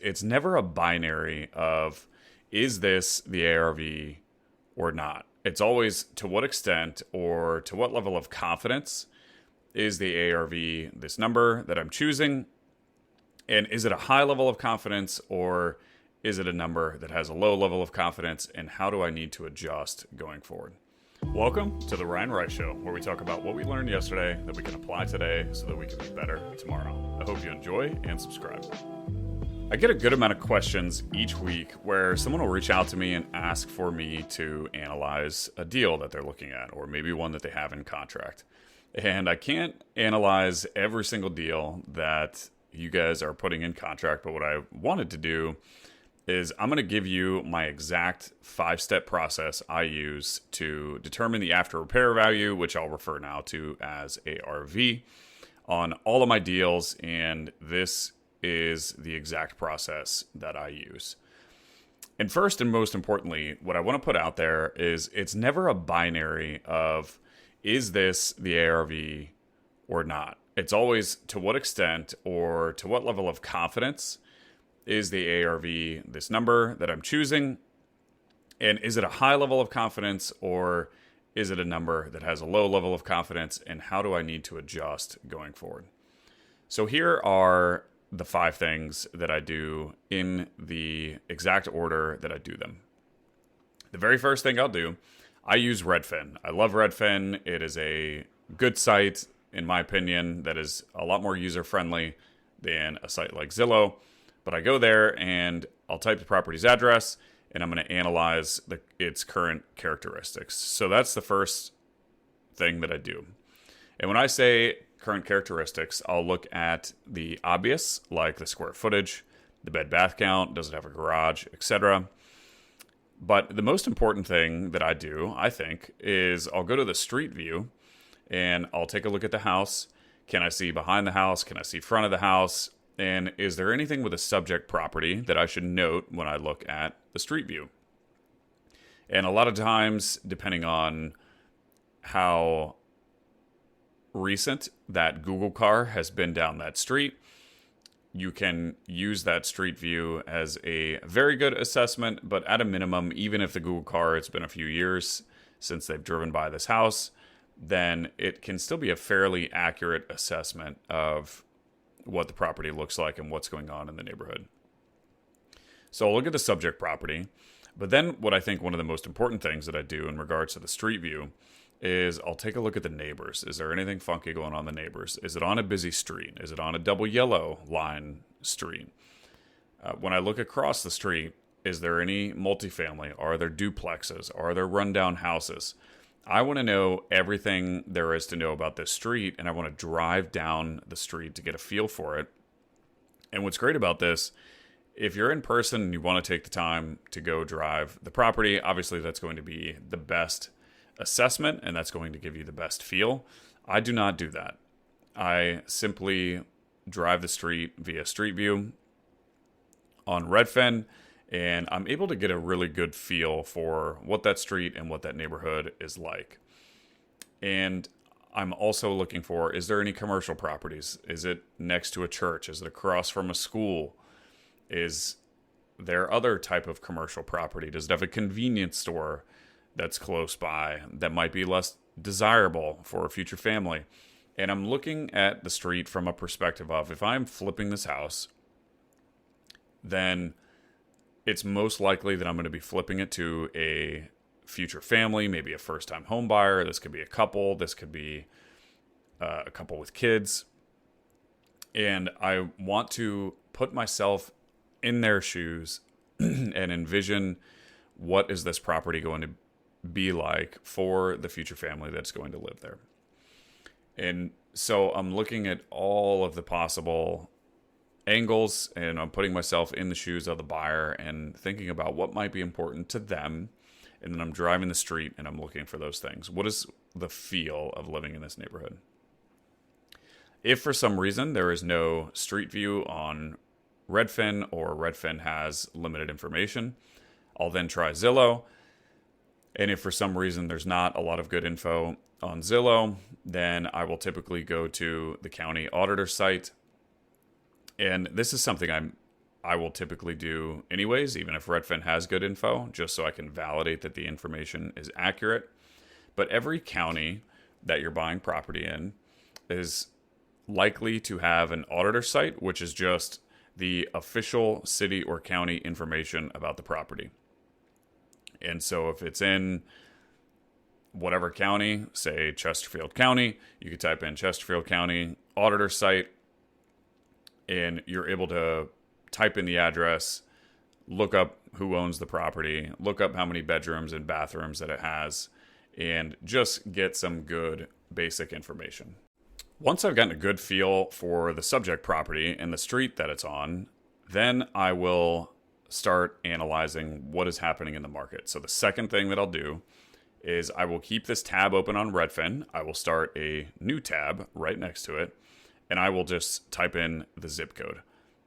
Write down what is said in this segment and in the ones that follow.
It's never a binary of is this the ARV or not. It's always to what extent or to what level of confidence is the ARV this number that I'm choosing? And is it a high level of confidence or is it a number that has a low level of confidence? And how do I need to adjust going forward? Welcome to the Ryan Rice Show, where we talk about what we learned yesterday that we can apply today so that we can be better tomorrow. I hope you enjoy and subscribe. I get a good amount of questions each week where someone will reach out to me and ask for me to analyze a deal that they're looking at, or maybe one that they have in contract. And I can't analyze every single deal that you guys are putting in contract, but what I wanted to do is I'm going to give you my exact 5-step process I use to determine the after repair value, which I'll refer now to as ARV, on all of my deals, and this is the exact process that I use. And first and most importantly, what I want to put out there is it's never a binary of is this the ARV or not. It's always to what extent or to what level of confidence is the ARV this number that I'm choosing, and is it a high level of confidence or is it a number that has a low level of confidence, and how do I need to adjust going forward? So here are the 5 things that I do in the exact order that I do them. The very first thing I'll do, I use Redfin. I love Redfin. It is a good site, in my opinion, that is a lot more user-friendly than a site like Zillow. But I go there and I'll type the property's address and I'm going to analyze its current characteristics. So that's the first thing that I do. And when I say current characteristics, I'll look at the obvious, like the square footage, the bed bath count, does it have a garage, etc. But the most important thing that I do, I think, is I'll go to the street view and I'll take a look at the house. Can I see behind the house? Can I see front of the house? And is there anything with a subject property that I should note when I look at the street view? And a lot of times, depending on how recent that Google car has been down that street, you can use that street view as a very good assessment, but at a minimum, even if the Google car, it's been a few years since they've driven by this house, then it can still be a fairly accurate assessment of what the property looks like and what's going on in the neighborhood. So I'll look at the subject property, but then what I think one of the most important things that I do in regards to the street view is I'll take a look at the neighbors. Is there anything funky going on in the neighbors? Is it on a busy street? Is it on a double yellow line street? When I look across the street, is there any multifamily? Are there duplexes? Are there rundown houses? I want to know everything there is to know about this street, and I want to drive down the street to get a feel for it. And what's great about this, if you're in person and you want to take the time to go drive the property, obviously that's going to be the best assessment and that's going to give you the best feel. I do not do that. I simply drive the street via Street View on Redfin, and I'm able to get a really good feel for what that street and what that neighborhood is like. And I'm also looking for, is there any commercial properties? Is it next to a church? Is it across from a school? Is there other type of commercial property? Does it have a convenience store that's close by that might be less desirable for a future family? And I'm looking at the street from a perspective of, if I'm flipping this house, then it's most likely that I'm going to be flipping it to a future family, maybe a first-time home buyer. This could be a couple. This could be a couple with kids. And I want to put myself in their shoes and envision what is this property going to be like for the future family that's going to live there. And so I'm looking at all of the possible angles, and I'm putting myself in the shoes of the buyer and thinking about what might be important to them. And then I'm driving the street and I'm looking for those things. What is the feel of living in this neighborhood? If for some reason there is no street view on Redfin, or Redfin has limited information, I'll then try Zillow. And if for some reason there's not a lot of good info on Zillow, then I will typically go to the county auditor site. And this is something I'm I will typically do anyways, even if Redfin has good info, just so I can validate that the information is accurate. But every county that you're buying property in is likely to have an auditor site, which is just the official city or county information about the property. And so if it's in whatever county, say Chesterfield County, you could type in Chesterfield County auditor site, and you're able to type in the address, look up who owns the property, look up how many bedrooms and bathrooms that it has, and just get some good basic information. Once I've gotten a good feel for the subject property and the street that it's on, then I will start analyzing what is happening in the market. So the second thing that I'll do is I will keep this tab open on Redfin. I will start a new tab right next to it, and I will just type in the zip code.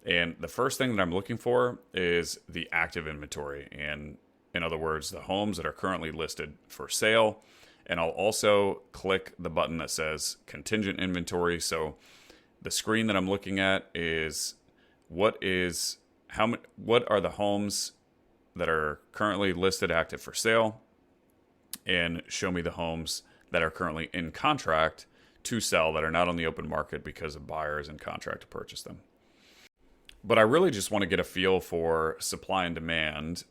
And the first thing that I'm looking for is the active inventory. And in other words, the homes that are currently listed for sale. And I'll also click the button that says contingent inventory. So the screen that I'm looking at is what are the homes that are currently listed active for sale, and show me the homes that are currently in contract to sell that are not on the open market because a buyer is in contract to purchase them. But I really just want to get a feel for supply and demand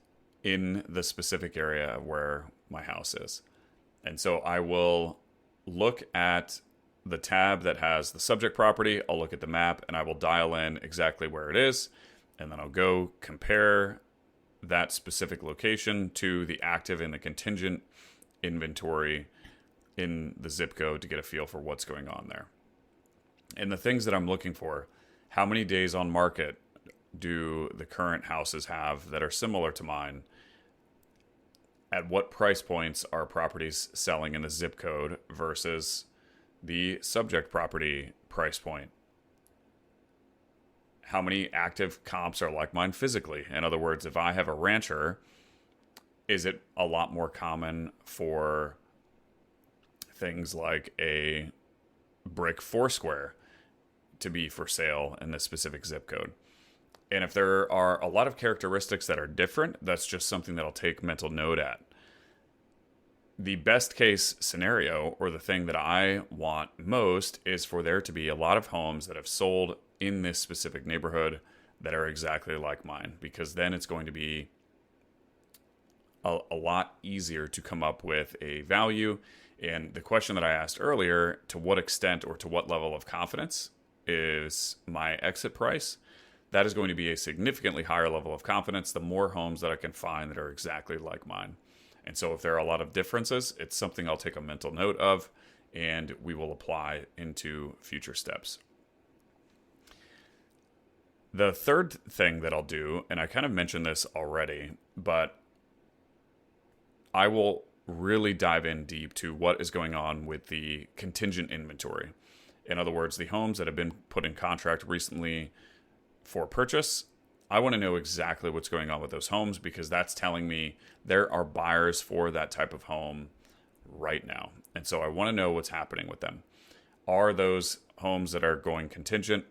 in the specific area where my house is. And so I will look at the tab that has the subject property. I'll look at the map and I will dial in exactly where it is. And then I'll go compare that specific location to the active and the contingent inventory in the zip code to get a feel for what's going on there. And the things that I'm looking for: how many days on market do the current houses have that are similar to mine? At what price points are properties selling in the zip code versus the subject property price point? How many active comps are like mine physically? In other words, if I have a rancher, is it a lot more common for things like a brick Foursquare to be for sale in this specific zip code? And if there are a lot of characteristics that are different, that's just something that I'll take mental note at. The best case scenario, or the thing that I want most, is for there to be a lot of homes that have sold in this specific neighborhood that are exactly like mine, because then it's going to be a lot easier to come up with a value. And the question that I asked earlier, to what extent or to what level of confidence is my exit price? That is going to be a significantly higher level of confidence the more homes that I can find that are exactly like mine. And so if there are a lot of differences, it's something I'll take a mental note of, and we will apply into future steps. The third thing that I'll do, and I kind of mentioned this already, but I will really dive in deep to what is going on with the contingent inventory. In other words, the homes that have been put in contract recently for purchase. I want to know exactly what's going on with those homes, because that's telling me there are buyers for that type of home right now. And so I want to know what's happening with them. Are those homes that are going contingent,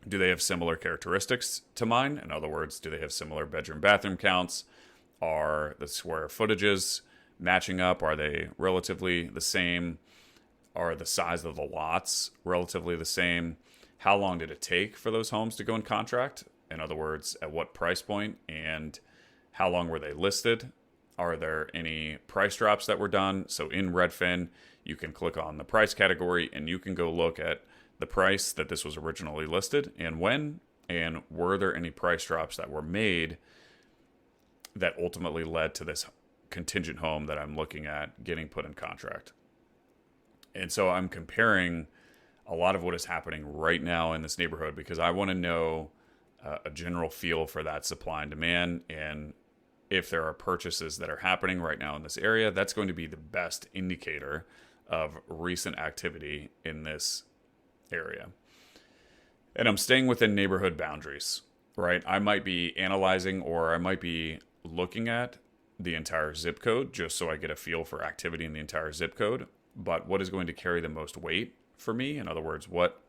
do they have similar characteristics to mine? In other words, do they have similar bedroom bathroom counts? Are the square footages matching up? Are they relatively the same? Are the size of the lots relatively the same? How long did it take for those homes to go in contract? In other words, at what price point, and how long were they listed? Are there any price drops that were done? So in Redfin, you can click on the price category and you can go look at the price that this was originally listed and when, and were there any price drops that were made that ultimately led to this contingent home that I'm looking at getting put in contract. And so I'm comparing a lot of what is happening right now in this neighborhood, because I want to know a general feel for that supply and demand. And if there are purchases that are happening right now in this area, that's going to be the best indicator of recent activity in this area. And I'm staying within neighborhood boundaries, right? I might be analyzing, or I might be looking at the entire zip code just so I get a feel for activity in the entire zip code. But what is going to carry the most weight for me? In other words, what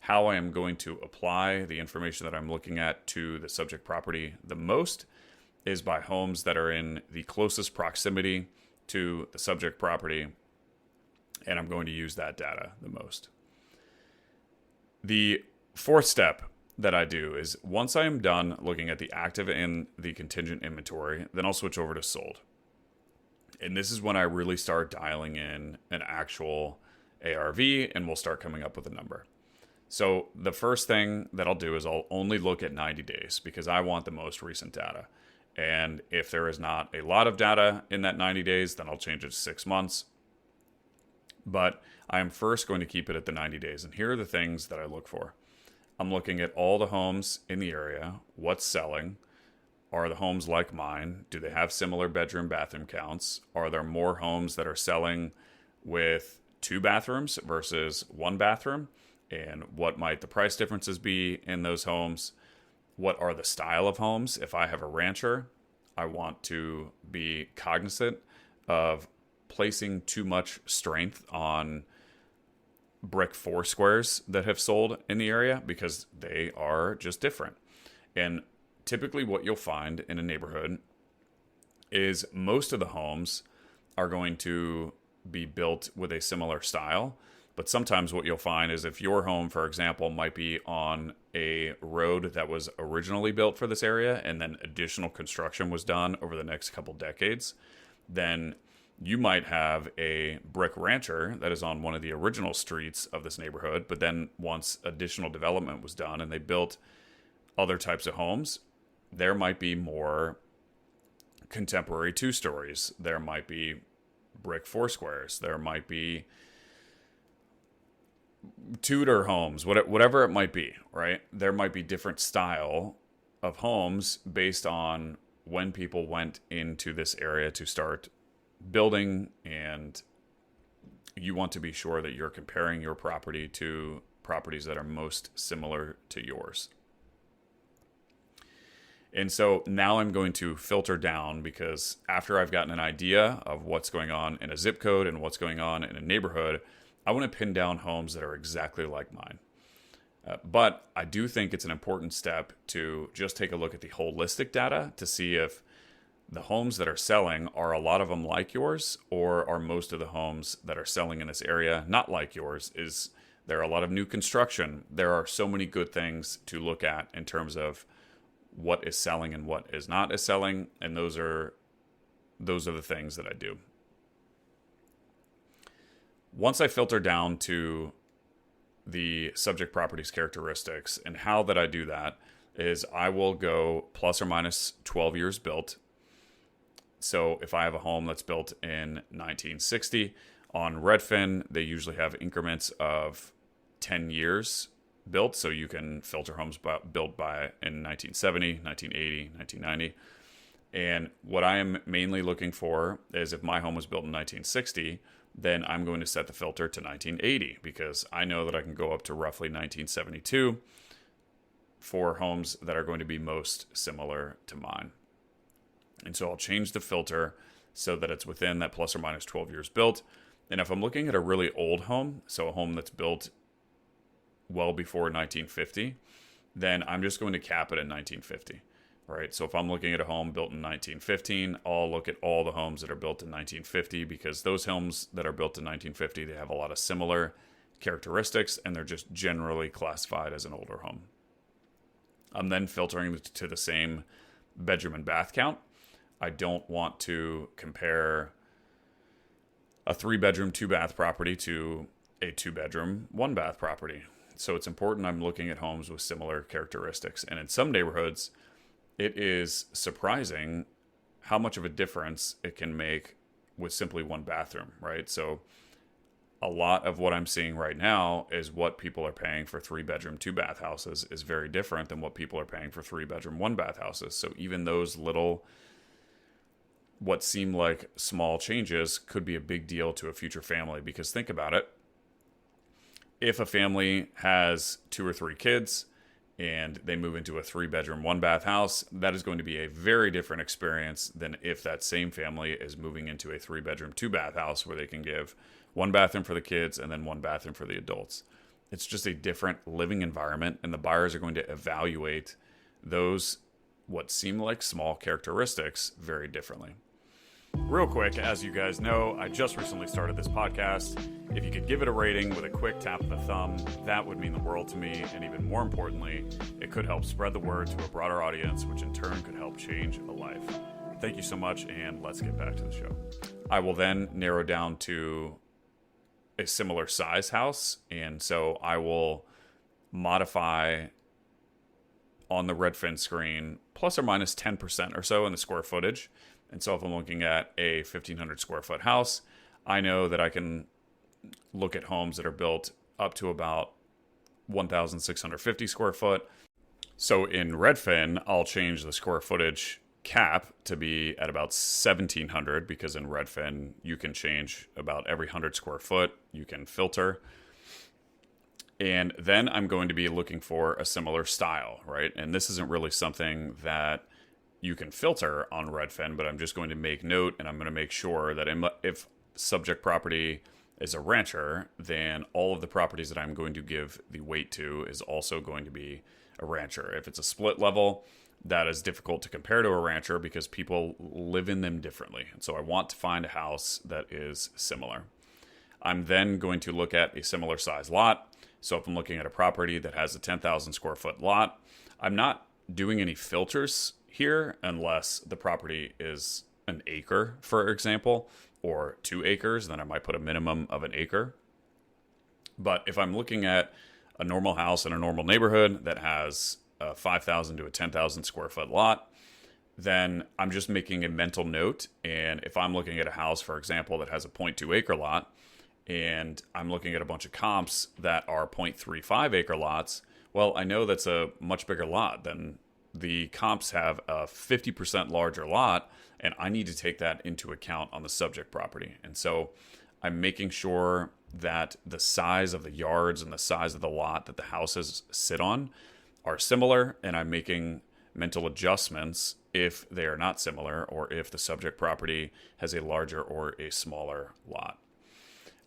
How I am going to apply the information that I'm looking at to the subject property the most is by homes that are in the closest proximity to the subject property, and I'm going to use that data the most. The fourth step that I do is once I am done looking at the active and the contingent inventory, then I'll switch over to sold. And this is when I really start dialing in an actual ARV, and we'll start coming up with a number. So the first thing that I'll do is I'll only look at 90 days because I want the most recent data. And if there is not a lot of data in that 90 days, then I'll change it to 6 months. But I am first going to keep it at the 90 days. And here are the things that I look for. I'm looking at all the homes in the area, what's selling. Are the homes like mine? Do they have similar bedroom, bathroom counts? Are there more homes that are selling with 2 bathrooms versus 1 bathroom? And what might the price differences be in those homes? What are the style of homes? If I have a rancher, I want to be cognizant of placing too much strength on brick 4 squares that have sold in the area because they are just different. And typically what you'll find in a neighborhood is most of the homes are going to be built with a similar style. But sometimes what you'll find is if your home, for example, might be on a road that was originally built for this area and then additional construction was done over the next couple decades, then you might have a brick rancher that is on one of the original streets of this neighborhood. But then once additional development was done and they built other types of homes, there might be more contemporary 2 stories. There might be brick 4 squares. There might be Tudor homes, whatever it might be, right? There might be different style of homes based on when people went into this area to start building, and you want to be sure that you're comparing your property to properties that are most similar to yours. And so now I'm going to filter down because after I've gotten an idea of what's going on in a zip code and what's going on in a neighborhood, I want to pin down homes that are exactly like mine. But I do think it's an important step to just take a look at the holistic data to see if the homes that are selling, are a lot of them like yours, or are most of the homes that are selling in this area not like yours? Is there a lot of new construction? There are so many good things to look at in terms of what is selling and what is not is selling, and those are the things that I do. Once I filter down to the subject property's characteristics, and how that I do that is I will go plus or minus 12 years built. So if I have a home that's built in 1960, on Redfin, they usually have increments of 10 years built. So you can filter homes built by in 1970, 1980, 1990. And what I am mainly looking for is if my home was built in 1960, then I'm going to set the filter to 1980 because I know that I can go up to roughly 1972 for homes that are going to be most similar to mine. And so I'll change the filter so that it's within that plus or minus 12 years built. And if I'm looking at a really old home, so a home that's built well before 1950, then I'm just going to cap it at 1950. Right. So if I'm looking at a home built in 1915, I'll look at all the homes that are built in 1950 because those homes that are built in 1950, they have a lot of similar characteristics and they're just generally classified as an older home. I'm then filtering to the same bedroom and bath count. I don't want to compare a 3-bedroom, 2-bath property to a 2-bedroom, 1-bath property. So it's important I'm looking at homes with similar characteristics. And in some neighborhoods, it is surprising how much of a difference it can make with simply 1 bathroom, right? So a lot of what I'm seeing right now is what people are paying for 3-bedroom, 2-bath houses is very different than what people are paying for 3-bedroom, 1-bath houses. So even those little, what seem like small changes could be a big deal to a future family because think about it. If a family has 2 or 3 kids, and they move into a 3-bedroom, 1-bath house, that is going to be a very different experience than if that same family is moving into a 3-bedroom, 2-bath house where they can give 1 bathroom for the kids and then 1 bathroom for the adults. It's just a different living environment, and the buyers are going to evaluate those what seem like small characteristics very differently. Real quick, as you guys know, I just recently started this podcast. If you could give it a rating with a quick tap of the thumb, that would mean the world to me. And even more importantly, it could help spread the word to a broader audience, which in turn could help change a life. Thank you so much, and let's get back to the show. I will then narrow down to a similar size house, and so I will modify on the Redfin screen plus or minus 10% or so in the square footage. And so if I'm looking at a 1,500 square foot house, I know that I can look at homes that are built up to about 1,650 square foot. So in Redfin, I'll change the square footage cap to be at about 1,700, because in Redfin, you can change about every 100 square foot. You can filter. And then I'm going to be looking for a similar style, right? And this isn't really something that you can filter on Redfin, but I'm just going to make note, and I'm going to make sure that if subject property is a rancher, then all of the properties that I'm going to give the weight to is also going to be a rancher. If it's a split level, that is difficult to compare to a rancher because people live in them differently. And so I want to find a house that is similar. I'm then going to look at a similar size lot. So if I'm looking at a property that has a 10,000 square foot lot, I'm not doing any filters here unless the property is an acre, for example, or 2 acres. Then I might put a minimum of an acre. But if I'm looking at a normal house in a normal neighborhood that has a 5,000 to a 10,000 square foot lot, then I'm just making a mental note. And if I'm looking at a house, for example, that has a 0.2 acre lot, and I'm looking at a bunch of comps that are 0.35 acre lots, well, I know that's a much bigger lot than the comps have a 50% larger lot, and I need to take that into account on the subject property. And so I'm making sure that the size of the yards and the size of the lot that the houses sit on are similar, and I'm making mental adjustments if they are not similar, or if the subject property has a larger or a smaller lot.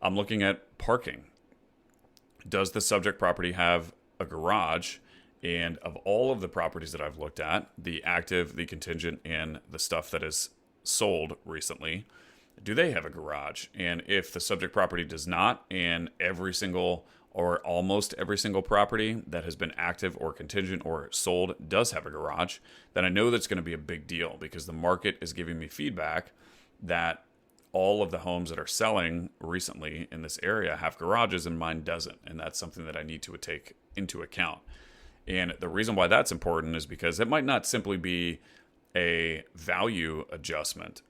I'm looking at parking. Does the subject property have a garage? And of all of the properties that I've looked at, the active, the contingent, and the stuff that is sold recently, do they have a garage? And if the subject property does not, and every single or almost every single property that has been active or contingent or sold does have a garage, then I know that's going to be a big deal, because the market is giving me feedback that all of the homes that are selling recently in this area have garages and mine doesn't. And that's something that I need to take into account. And the reason why that's important is because it might not simply be a value adjustment.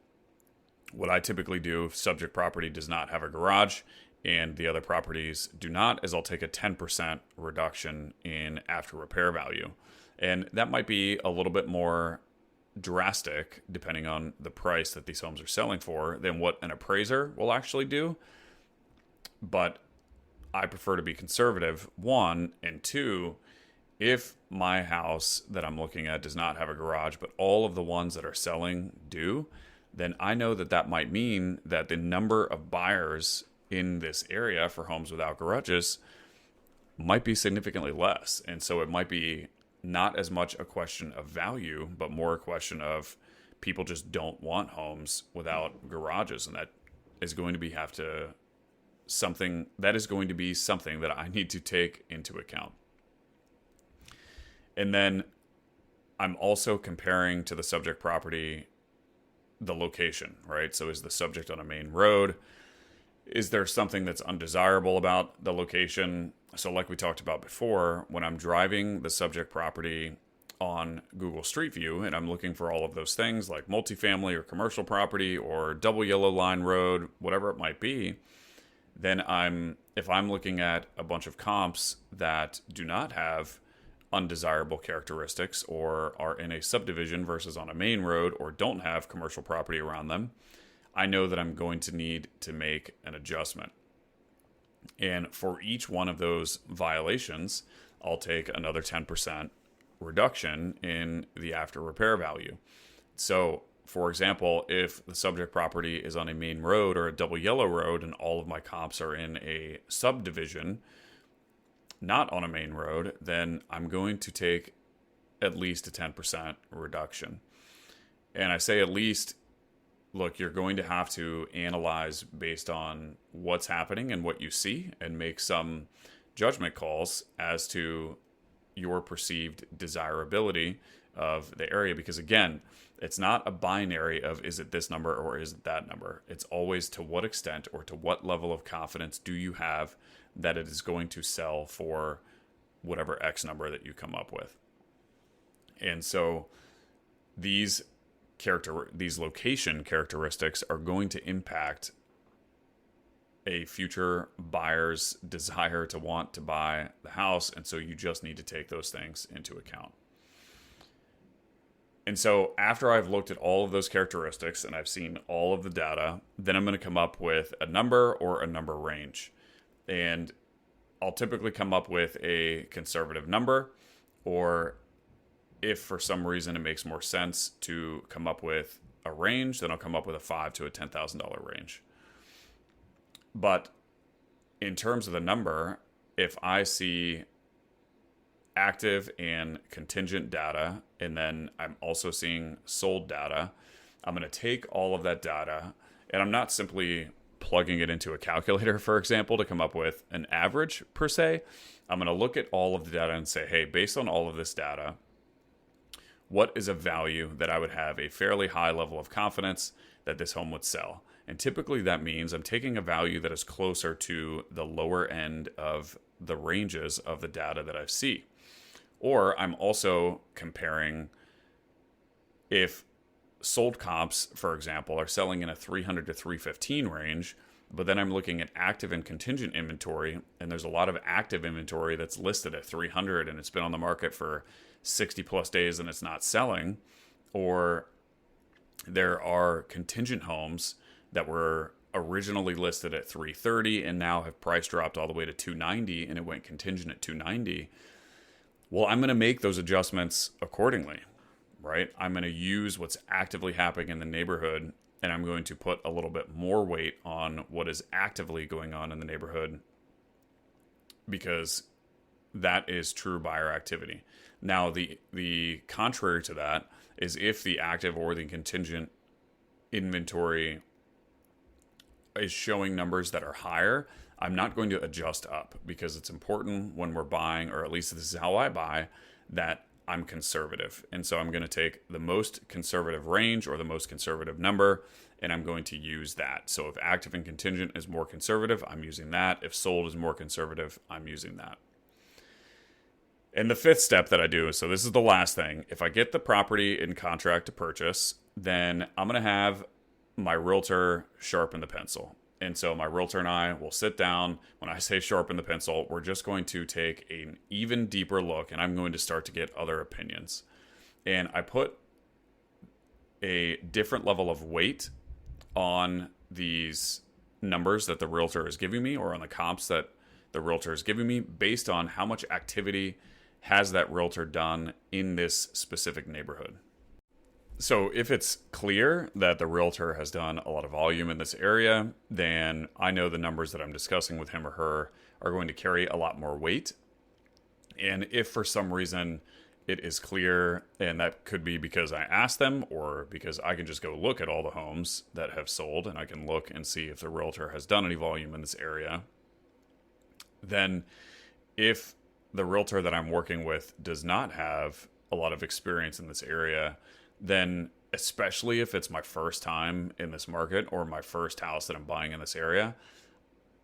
What I typically do if subject property does not have a garage and the other properties do not, is I'll take a 10% reduction in after repair value. And that might be a little bit more drastic, depending on the price that these homes are selling for, than what an appraiser will actually do. But I prefer to be conservative, one, and two, if my house that I'm looking at does not have a garage, but all of the ones that are selling do, then I know that that might mean that the number of buyers in this area for homes without garages might be significantly less. And so it might be not as much a question of value, but more a question of people just don't want homes without garages. And that is going to be something that I need to take into account. And then I'm also comparing to the subject property the location, right? So is the subject on a main road? Is there something that's undesirable about the location? So like we talked about before, when I'm driving the subject property on Google Street View and I'm looking for all of those things like multifamily or commercial property or double yellow line road, whatever it might be, then if I'm looking at a bunch of comps that do not have undesirable characteristics or are in a subdivision versus on a main road or don't have commercial property around them, I know that I'm going to need to make an adjustment. And for each one of those violations, I'll take another 10% reduction in the after repair value. So, for example, if the subject property is on a main road or a double yellow road and all of my comps are in a subdivision, not on a main road, then I'm going to take at least a 10% reduction. And I say at least, look, you're going to have to analyze based on what's happening and what you see and make some judgment calls as to your perceived desirability of the area. Because again, it's not a binary of is it this number or is it that number. It's always to what extent or to what level of confidence do you have that it is going to sell for whatever X number that you come up with. And so these location characteristics are going to impact a future buyer's desire to want to buy the house. And so you just need to take those things into account. And so after I've looked at all of those characteristics and I've seen all of the data, then I'm going to come up with a number or a number range. And I'll typically come up with a conservative number, or if for some reason it makes more sense to come up with a range, then I'll come up with a $5,000 to a $10,000 range. But in terms of the number, if I see active and contingent data, and then I'm also seeing sold data, I'm going to take all of that data, and I'm not simply plugging it into a calculator, for example, to come up with an average per se. I'm going to look at all of the data and say, hey, based on all of this data, what is a value that I would have a fairly high level of confidence that this home would sell? And typically that means I'm taking a value that is closer to the lower end of the ranges of the data that I see. Or I'm also comparing if sold comps, for example, are selling in a 300 to 315 range, but then I'm looking at active and contingent inventory, and there's a lot of active inventory that's listed at 300 and it's been on the market for 60 plus days and it's not selling. Or there are contingent homes that were originally listed at 330 and now have price dropped all the way to 290 and it went contingent at 290. Well, I'm going to make those adjustments accordingly, right? I'm going to use what's actively happening in the neighborhood, and I'm going to put a little bit more weight on what is actively going on in the neighborhood, because that is true buyer activity. Now, the contrary to that is if the active or the contingent inventory is showing numbers that are higher, I'm not going to adjust up, because it's important when we're buying, or at least this is how I buy, that I'm conservative. And so I'm going to take the most conservative range or the most conservative number, and I'm going to use that. So if active and contingent is more conservative, I'm using that. If sold is more conservative, I'm using that. And the fifth step that I do, so this is the last thing. If I get the property in contract to purchase, then I'm going to have my realtor sharpen the pencil. And so my realtor and I will sit down. When I say sharpen the pencil, we're just going to take an even deeper look, and I'm going to start to get other opinions. And I put a different level of weight on these numbers that the realtor is giving me, or on the comps that the realtor is giving me, based on how much activity has that realtor done in this specific neighborhood. So if it's clear that the realtor has done a lot of volume in this area, then I know the numbers that I'm discussing with him or her are going to carry a lot more weight. And if for some reason it is clear, and that could be because I asked them, or because I can just go look at all the homes that have sold and I can look and see if the realtor has done any volume in this area, then if the realtor that I'm working with does not have a lot of experience in this area, then especially if it's my first time in this market or my first house that I'm buying in this area,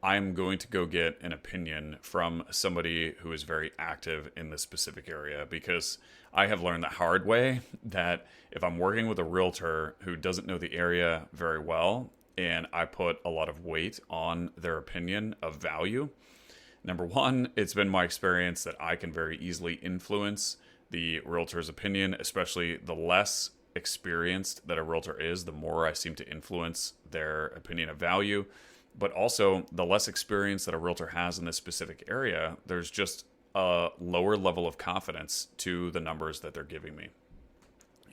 I'm going to go get an opinion from somebody who is very active in this specific area, because I have learned the hard way that if I'm working with a realtor who doesn't know the area very well, and I put a lot of weight on their opinion of value, number one, it's been my experience that I can very easily influence the realtor's opinion, especially the less experienced that a realtor is, the more I seem to influence their opinion of value. But also, the less experience that a realtor has in this specific area, there's just a lower level of confidence to the numbers that they're giving me.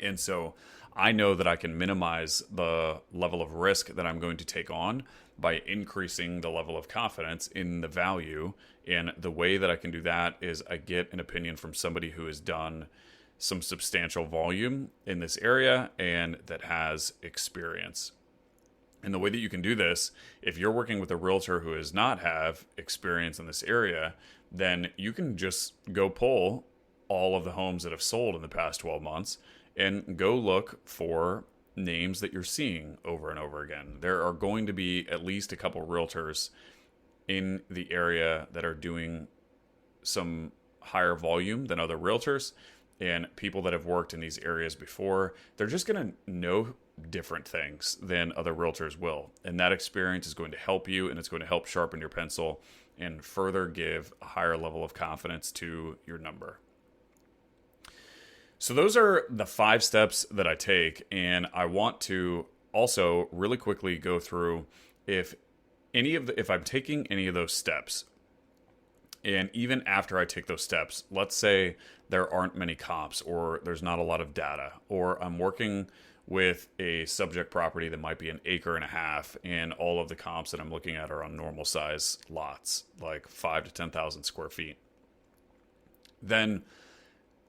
And so I know that I can minimize the level of risk that I'm going to take on by increasing the level of confidence in the value. And the way that I can do that is I get an opinion from somebody who has done some substantial volume in this area and that has experience. And the way that you can do this, if you're working with a realtor who does not have experience in this area, then you can just go pull all of the homes that have sold in the past 12 months and go look for names that you're seeing over and over again. There are going to be at least a couple realtors in the area that are doing some higher volume than other realtors, and people that have worked in these areas before, they're just going to know different things than other realtors will. And that experience is going to help you, and it's going to help sharpen your pencil and further give a higher level of confidence to your number. So those are the 5 steps that I take, and I want to also really quickly go through if I'm taking any of those steps, and even after I take those steps, let's say there aren't many comps or there's not a lot of data, or I'm working with a subject property that might be an acre and a half, and all of the comps that I'm looking at are on normal size lots, like 5 to 10,000 square feet. Then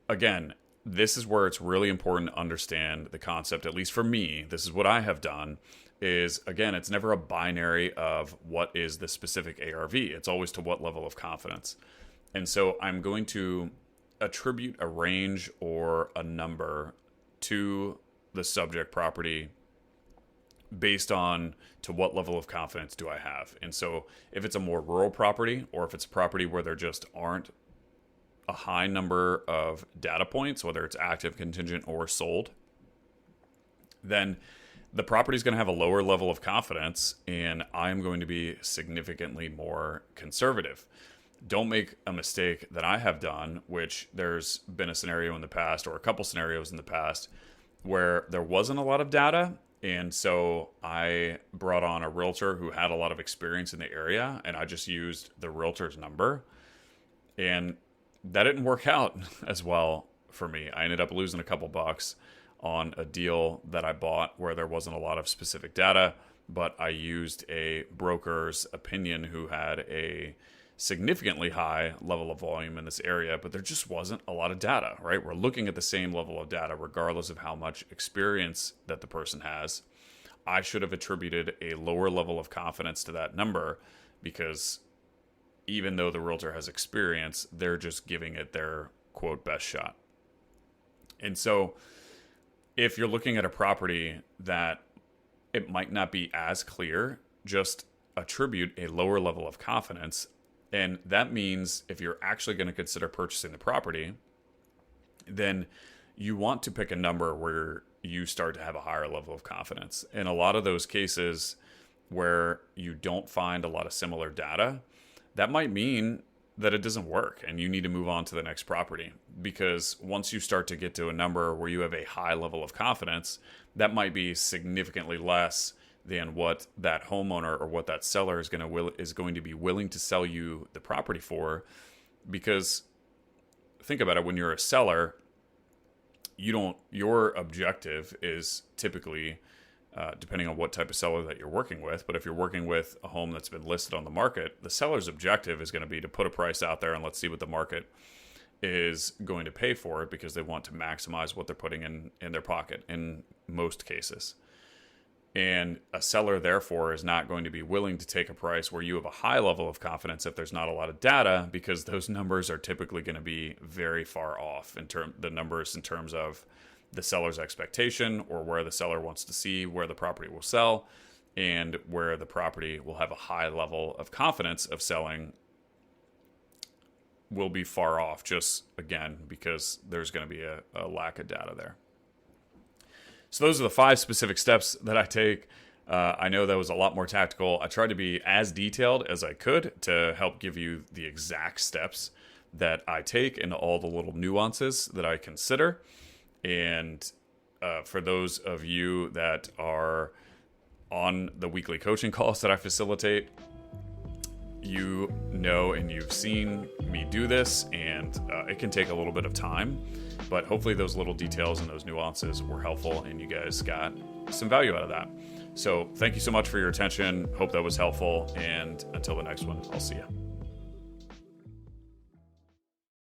again, this is where it's really important to understand the concept, at least for me. This is what I have done, is again, it's never a binary of what is the specific ARV. It's always to what level of confidence. And so I'm going to attribute a range or a number to the subject property based on to what level of confidence do I have. And so if it's a more rural property, or if it's a property where there just aren't a high number of data points, whether it's active, contingent, or sold, then the property is going to have a lower level of confidence, and I'm going to be significantly more conservative. Don't make a mistake that I have done, which there's been a scenario in the past, or a couple scenarios in the past, where there wasn't a lot of data. And so I brought on a realtor who had a lot of experience in the area, and I just used the realtor's number. And that didn't work out as well for me. I ended up losing a couple bucks on a deal that I bought where there wasn't a lot of specific data, but I used a broker's opinion who had a significantly high level of volume in this area, but there just wasn't a lot of data, right? We're looking at the same level of data regardless of how much experience that the person has. I should have attributed a lower level of confidence to that number, because even though the realtor has experience, they're just giving it their quote best shot. And so if you're looking at a property that it might not be as clear, just attribute a lower level of confidence. And that means if you're actually going to consider purchasing the property, then you want to pick a number where you start to have a higher level of confidence. In a lot of those cases where you don't find a lot of similar data, that might mean that it doesn't work and you need to move on to the next property. Because once you start to get to a number where you have a high level of confidence, that might be significantly less than what that homeowner or what that seller is going to be willing to sell you the property for. Because think about it, when you're a seller, your objective is typically, depending on what type of seller that you're working with, but if you're working with a home that's been listed on the market, the seller's objective is going to be to put a price out there and let's see what the market is going to pay for it, because they want to maximize what they're putting in their pocket in most cases. And a seller, therefore, is not going to be willing to take a price where you have a high level of confidence if there's not a lot of data, because those numbers are typically going to be very far off the numbers in terms of the seller's expectation, or where the seller wants to see where the property will sell, and where the property will have a high level of confidence of selling will be far off, just again because there's going to be a lack of data there. So those are the 5 specific steps that I take. I know that was a lot more tactical. I tried to be as detailed as I could to help give you the exact steps that I take and all the little nuances that I consider. And for those of you that are on the weekly coaching calls that I facilitate, you know and you've seen me do this, and it can take a little bit of time, but hopefully those little details and those nuances were helpful and you guys got some value out of that. So thank you so much for your attention. Hope that was helpful, and until the next one, I'll see you.